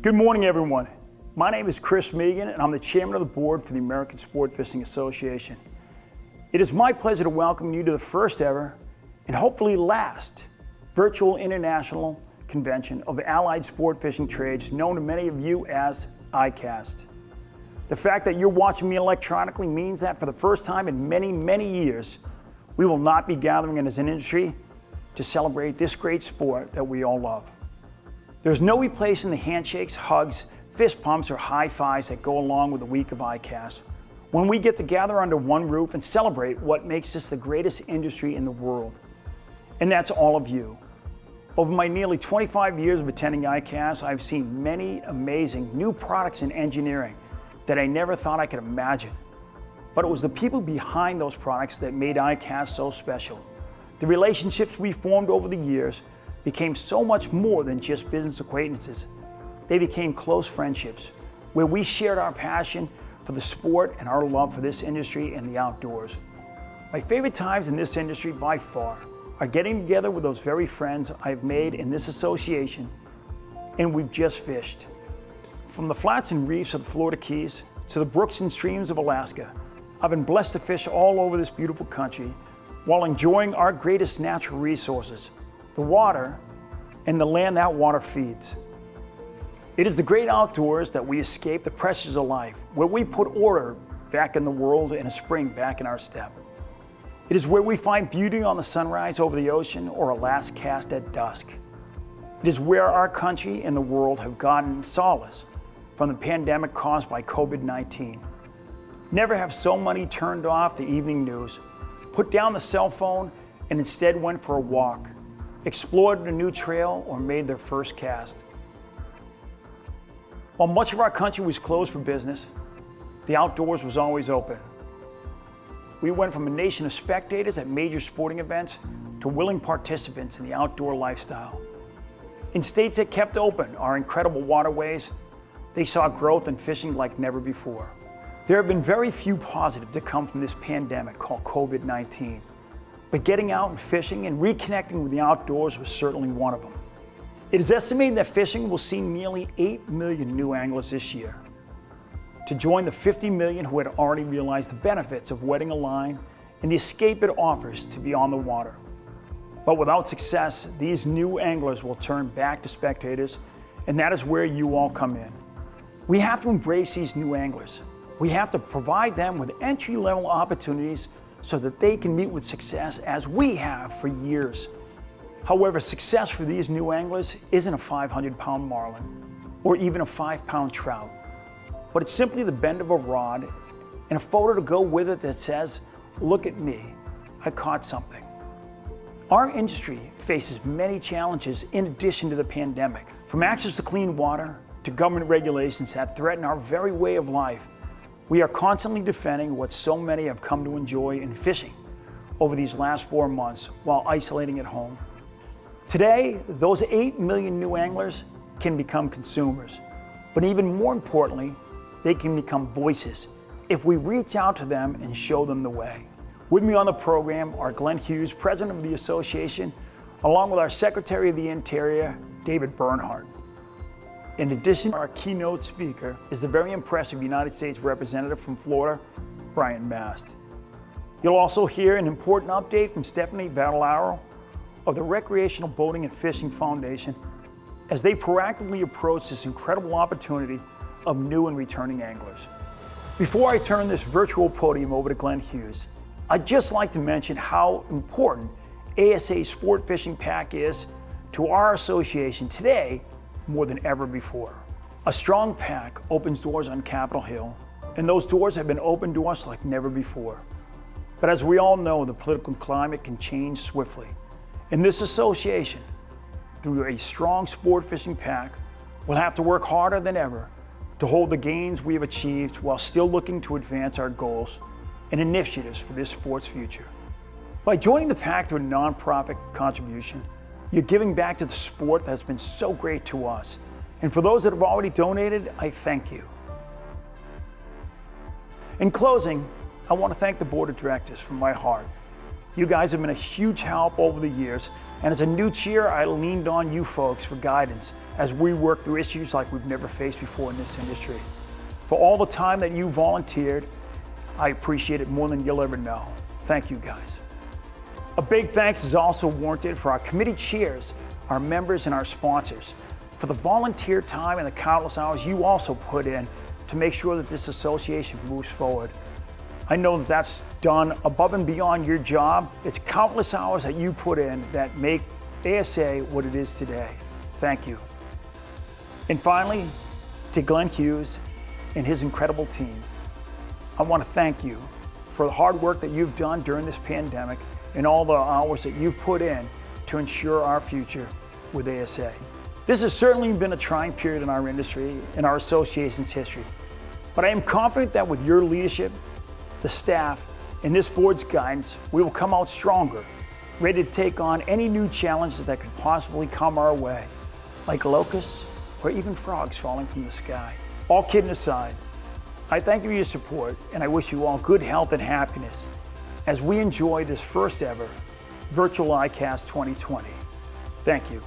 Good morning, everyone. My name is Chris Megan, and I'm the chairman of the board for the American Sport Fishing Association. It is my pleasure to welcome you to the first ever, and hopefully last, virtual international convention of allied sport fishing trades, known to many of you as ICAST. The fact that you're watching me electronically means that for the first time in many, many years, we will not be gathering as an industry to celebrate this great sport that we all love. There's no replacing the handshakes, hugs, fist pumps, or high fives that go along with the week of ICAST, when we get to gather under one roof and celebrate what makes this the greatest industry in the world. And that's all of you. Over my nearly 25 years of attending ICAST, I've seen many amazing new products in engineering that I never thought I could imagine. But it was the people behind those products that made ICAST so special. The relationships we formed over the years became so much more than just business acquaintances. They became close friendships, where we shared our passion for the sport and our love for this industry and the outdoors. My favorite times in this industry by far are getting together with those very friends I've made in this association, and we've just fished. From the flats and reefs of the Florida Keys to the brooks and streams of Alaska, I've been blessed to fish all over this beautiful country while enjoying our greatest natural resources, the water and the land that water feeds. It is the great outdoors that we escape the pressures of life, where we put order back in the world and a spring back in our step. It is where we find beauty on the sunrise over the ocean or a last cast at dusk. It is where our country and the world have gotten solace from the pandemic caused by COVID-19. Never have so many turned off the evening news, put down the cell phone, and instead went for a walk, explored a new trail, or made their first cast. While much of our country was closed for business, the outdoors was always open. We went from a nation of spectators at major sporting events to willing participants in the outdoor lifestyle. In states that kept open our incredible waterways, they saw growth in fishing like never before. There have been very few positives to come from this pandemic called COVID-19. But getting out and fishing and reconnecting with the outdoors was certainly one of them. It is estimated that fishing will see nearly 8 million new anglers this year, to join the 50 million who had already realized the benefits of wetting a line and the escape it offers to be on the water. But without success, these new anglers will turn back to spectators, and that is where you all come in. We have to embrace these new anglers. We have to provide them with entry-level opportunities so that they can meet with success as we have for years. However, success for these new anglers isn't a 500-pound marlin or even a 5-pound trout, but it's simply the bend of a rod and a photo to go with it that says, "Look at me, I caught something." Our industry faces many challenges in addition to the pandemic, from access to clean water to government regulations that threaten our very way of life. We are constantly defending what so many have come to enjoy in fishing over these last 4 months while isolating at home. Today, those 8 million new anglers can become consumers, but even more importantly, they can become voices if we reach out to them and show them the way. With me on the program are Glenn Hughes, president of the association, along with our Secretary of the Interior, David Bernhardt. In addition, our keynote speaker is the very impressive United States representative from Florida, Brian Mast. You'll also hear an important update from Stephanie Vadalaro of the Recreational Boating and Fishing Foundation as they proactively approach this incredible opportunity of new and returning anglers. Before I turn this virtual podium over to Glenn Hughes, I'd just like to mention how important ASA Sport Fishing Pack is to our association today more than ever before. A strong pack opens doors on Capitol Hill, and those doors have been opened to us like never before. But as we all know, the political climate can change swiftly. And this association, through a strong sport fishing pack, will have to work harder than ever to hold the gains we have achieved while still looking to advance our goals and initiatives for this sport's future. By joining the pack through a nonprofit contribution, you're giving back to the sport that's been so great to us. And for those that have already donated, I thank you. In closing, I want to thank the board of directors from my heart You guys have been a huge help over the years, and as a new chair, I leaned on you folks for guidance as we work through issues like we've never faced before in this industry. For all the time that you volunteered, I appreciate it more than you'll ever know. Thank you, guys. A big thanks is also warranted for our committee chairs, our members, and our sponsors for the volunteer time and the countless hours you also put in to make sure that this association moves forward. I know that that's done above and beyond your job. It's countless hours that you put in that make ASA what it is today. Thank you. And finally, to Glenn Hughes and his incredible team, I want to thank you for the hard work that you've done during this pandemic and all the hours that you've put in to ensure our future with ASA. This has certainly been a trying period in our industry and our association's history, but I am confident that with your leadership, the staff, and this board's guidance, we will come out stronger, ready to take on any new challenges that could possibly come our way, like locusts or even frogs falling from the sky. All kidding aside, I thank you for your support, and I wish you all good health and happiness as we enjoy this first ever virtual ICAST 2020. Thank you.